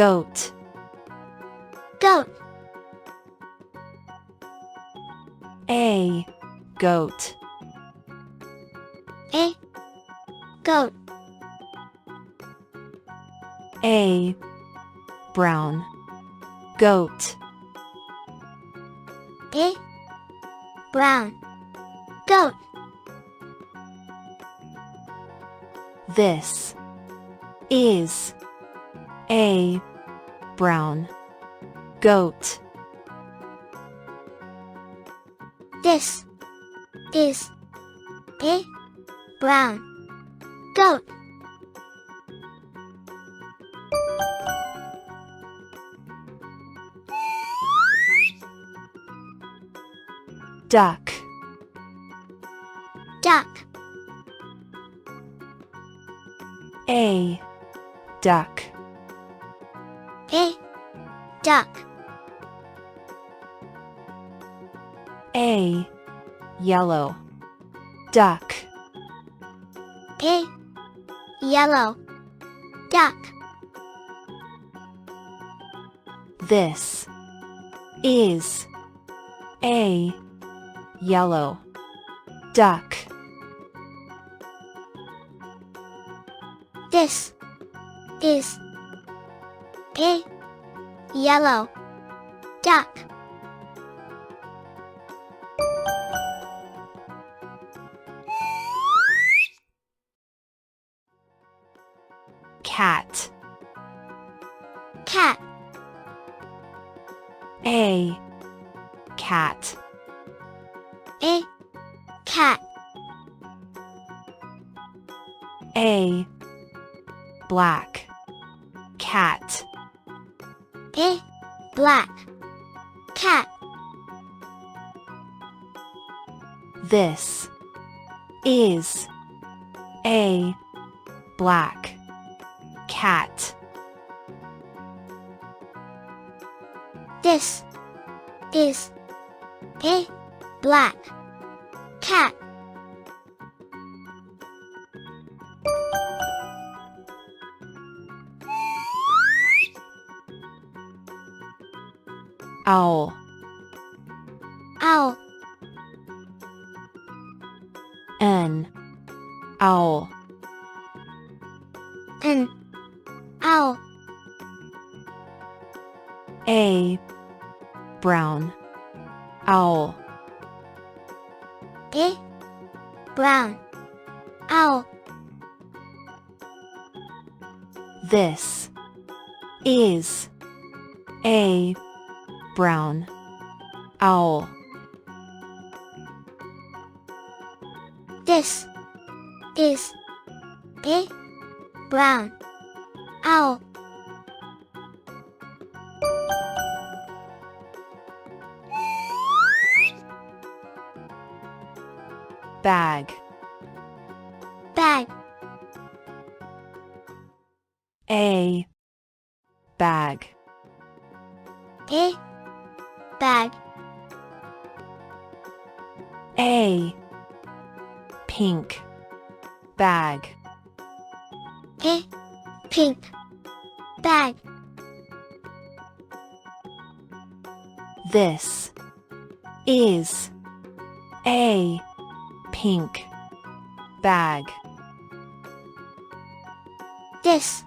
goat, goat, a goat, a goat, a brown goat, a brown goat. This is a brown goat. This is a brown goat. Duck, Duck, a duck, a duck, a yellow duck, a yellow duck. This is a yellow duck. This is a yellow duck. Cat, Cat, a cat, a cat, a black cat, a black cat. This is a black cat. This is a black cat. Owl, Owl, an owl, an owl, a brown owl, a brown owl. This is a brown owl. This is a brown owl. Bag, Bag, a bag, a bag, a pink bag, a pink bag. This is a pink bag. This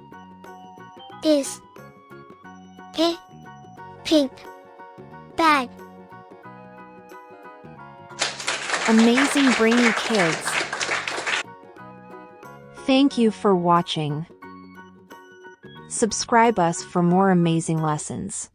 is a pink bag. Amazing Brainy Kids! Thank you for watching. Subscribe us for more amazing lessons.